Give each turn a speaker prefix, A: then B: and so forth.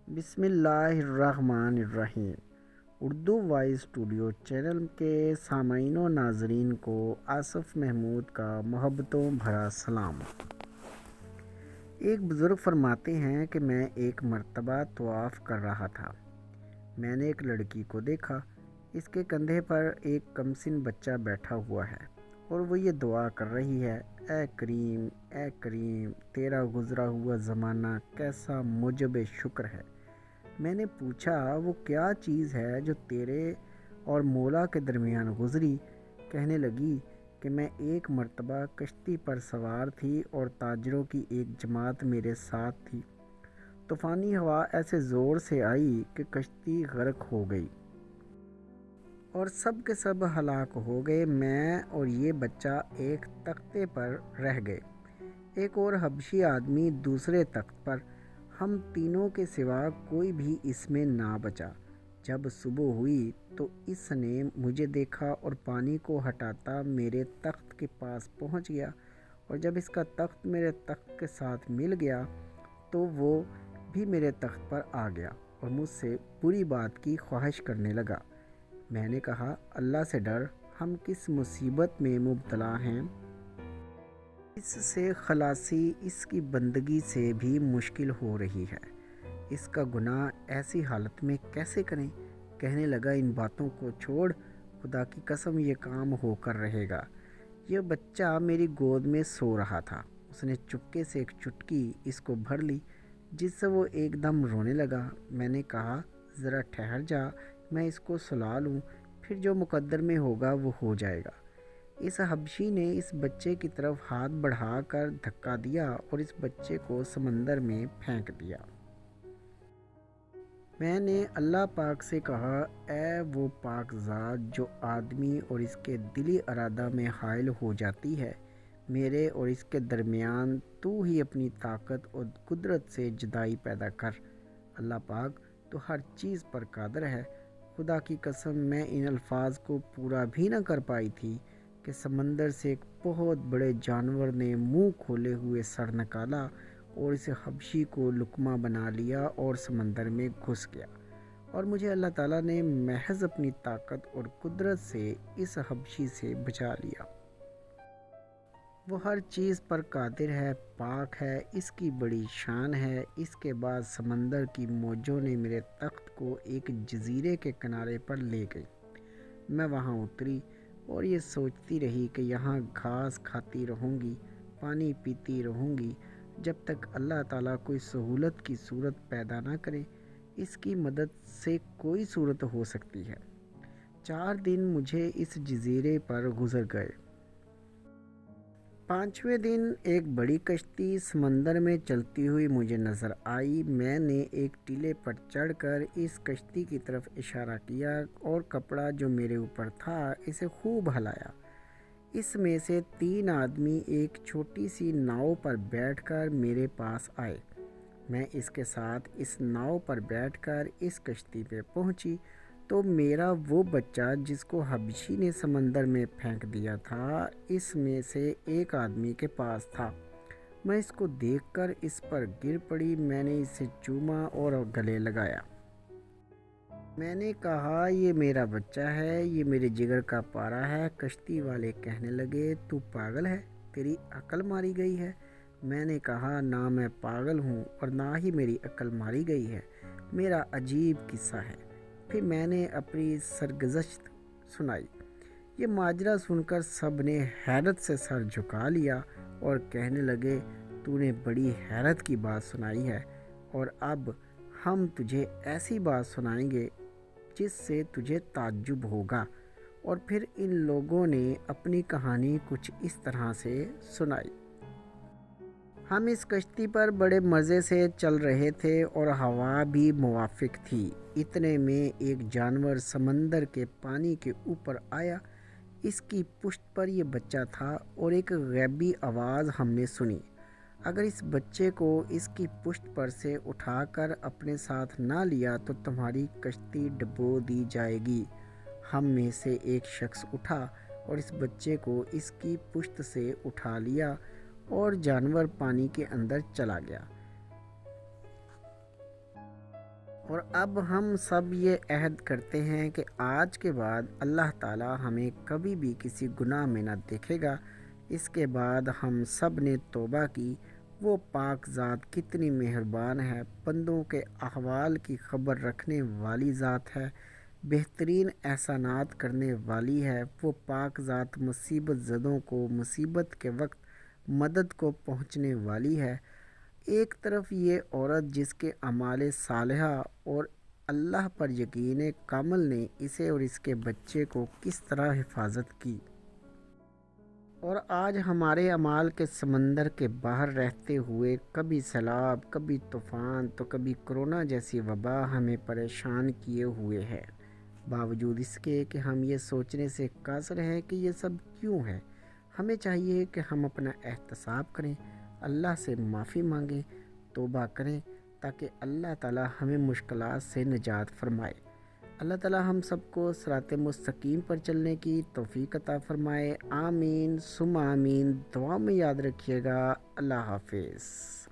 A: بسم اللہ الرحمن الرحیم۔ اردو وائس اسٹوڈیو چینل کے سامعین و ناظرین کو آصف محمود کا محبتوں بھرا سلام۔ ایک بزرگ فرماتے ہیں کہ میں ایک مرتبہ طواف کر رہا تھا۔ میں نے ایک لڑکی کو دیکھا، اس کے کندھے پر ایک کمسن بچہ بیٹھا ہوا ہے اور وہ یہ دعا کر رہی ہے، اے کریم اے کریم، تیرا گزرا ہوا زمانہ کیسا موجب شکر ہے۔ میں نے پوچھا وہ کیا چیز ہے جو تیرے اور مولا کے درمیان گزری؟ کہنے لگی کہ میں ایک مرتبہ کشتی پر سوار تھی اور تاجروں کی ایک جماعت میرے ساتھ تھی۔ طوفانی ہوا ایسے زور سے آئی کہ کشتی غرق ہو گئی اور سب کے سب ہلاک ہو گئے۔ میں اور یہ بچہ ایک تختے پر رہ گئے، ایک اور حبشی آدمی دوسرے تخت پر۔ ہم تینوں کے سوا کوئی بھی اس میں نہ بچا۔ جب صبح ہوئی تو اس نے مجھے دیکھا اور پانی کو ہٹاتا میرے تخت کے پاس پہنچ گیا، اور جب اس کا تخت میرے تخت کے ساتھ مل گیا تو وہ بھی میرے تخت پر آ گیا اور مجھ سے بری بات کی خواہش کرنے لگا۔ میں نے کہا، اللہ سے ڈر، ہم کس مصیبت میں مبتلا ہیں؟ اس سے خلاصی اس کی بندگی سے بھی مشکل ہو رہی ہے۔ اس کا گناہ ایسی حالت میں کیسے کریں؟ کہنے لگا، ان باتوں کو چھوڑ، خدا کی قسم یہ کام ہو کر رہے گا۔ یہ بچہ میری گود میں سو رہا تھا۔ اس نے چپکے سے ایک چٹکی اس کو بھر لی، جس سے وہ ایک دم رونے لگا۔ میں نے کہا، ذرا ٹھہر جا، میں اس کو سلا لوں، پھر جو مقدر میں ہوگا وہ ہو جائے گا۔ اس حبشی نے اس بچے کی طرف ہاتھ بڑھا کر دھکا دیا اور اس بچے کو سمندر میں پھینک دیا۔ میں نے اللہ پاک سے کہا، اے وہ پاک ذات جو آدمی اور اس کے دلی ارادہ میں حائل ہو جاتی ہے، میرے اور اس کے درمیان تو ہی اپنی طاقت اور قدرت سے جدائی پیدا کر۔ اللہ پاک تو ہر چیز پر قادر ہے۔ خدا کی قسم میں ان الفاظ کو پورا بھی نہ کر پائی تھی کہ سمندر سے ایک بہت بڑے جانور نے منہ کھولے ہوئے سر نکالا اور اس حبشی کو لقمہ بنا لیا اور سمندر میں گھس گیا، اور مجھے اللہ تعالیٰ نے محض اپنی طاقت اور قدرت سے اس حبشی سے بچا لیا۔ وہ ہر چیز پر قادر ہے، پاک ہے، اس کی بڑی شان ہے۔ اس کے بعد سمندر کی موجوں نے میرے تخت کو ایک جزیرے کے کنارے پر لے گئی۔ میں وہاں اتری اور یہ سوچتی رہی کہ یہاں گھاس کھاتی رہوں گی، پانی پیتی رہوں گی، جب تک اللہ تعالیٰ کوئی سہولت کی صورت پیدا نہ کرے۔ اس کی مدد سے کوئی صورت ہو سکتی ہے۔ 4 دن مجھے اس جزیرے پر گزر گئے۔ 5ویں دن ایک بڑی کشتی سمندر میں چلتی ہوئی مجھے نظر آئی۔ میں نے ایک ٹیلے پر چڑھ کر اس کشتی کی طرف اشارہ کیا اور کپڑا جو میرے اوپر تھا اسے خوب ہلایا۔ اس میں سے 3 آدمی ایک چھوٹی سی ناؤ پر بیٹھ کر میرے پاس آئے۔ میں اس کے ساتھ اس ناؤ پر بیٹھ کر اس کشتی پہ پہنچی تو میرا وہ بچہ جس کو حبشی نے سمندر میں پھینک دیا تھا، اس میں سے ایک آدمی کے پاس تھا۔ میں اس کو دیکھ کر اس پر گر پڑی۔ میں نے اسے چوما اور گلے لگایا۔ میں نے کہا، یہ میرا بچہ ہے، یہ میرے جگر کا پارا ہے۔ کشتی والے کہنے لگے، تو پاگل ہے، تیری عقل ماری گئی ہے؟ میں نے کہا، نہ میں پاگل ہوں اور نہ ہی میری عقل ماری گئی ہے، میرا عجیب قصہ ہے۔ پھر میں نے اپنی سرگزشت سنائی۔ یہ ماجرا سن کر سب نے حیرت سے سر جھکا لیا اور کہنے لگے، تو نے بڑی حیرت کی بات سنائی ہے، اور اب ہم تجھے ایسی بات سنائیں گے جس سے تجھے تعجب ہوگا۔ اور پھر ان لوگوں نے اپنی کہانی کچھ اس طرح سے سنائی۔ ہم اس کشتی پر بڑے مزے سے چل رہے تھے اور ہوا بھی موافق تھی۔ اتنے میں ایک جانور سمندر کے پانی کے اوپر آیا۔ اس کی پشت پر یہ بچہ تھا اور ایک غیبی آواز ہم نے سنی، اگر اس بچے کو اس کی پشت پر سے اٹھا کر اپنے ساتھ نہ لیا تو تمہاری کشتی ڈبو دی جائے گی۔ ہم میں سے ایک شخص اٹھا اور اس بچے کو اس کی پشت سے اٹھا لیا اور جانور پانی کے اندر چلا گیا۔ اور اب ہم سب یہ عہد کرتے ہیں کہ آج کے بعد اللہ تعالی ہمیں کبھی بھی کسی گناہ میں نہ دیکھے گا۔ اس کے بعد ہم سب نے توبہ کی۔ وہ پاک ذات کتنی مہربان ہے، بندوں کے احوال کی خبر رکھنے والی ذات ہے، بہترین احسانات کرنے والی ہے۔ وہ پاک ذات مصیبت زدوں کو مصیبت کے وقت مدد کو پہنچنے والی ہے۔ ایک طرف یہ عورت جس کے اعمال صالحہ اور اللہ پر یقین کامل نے اسے اور اس کے بچے کو کس طرح حفاظت کی، اور آج ہمارے اعمال کے سمندر کے باہر رہتے ہوئے کبھی سیلاب، کبھی طوفان تو کبھی کرونا جیسی وبا ہمیں پریشان کیے ہوئے ہے۔ باوجود اس کے کہ ہم یہ سوچنے سے قاصر ہیں کہ یہ سب کیوں ہے، ہمیں چاہیے کہ ہم اپنا احتساب کریں، اللہ سے معافی مانگیں، توبہ کریں، تاکہ اللہ تعالی ہمیں مشکلات سے نجات فرمائے۔ اللہ تعالی ہم سب کو صراط مستقیم پر چلنے کی توفیق عطا فرمائے۔ آمین ثم آمین۔ دعا میں یاد رکھیے گا۔ اللہ حافظ۔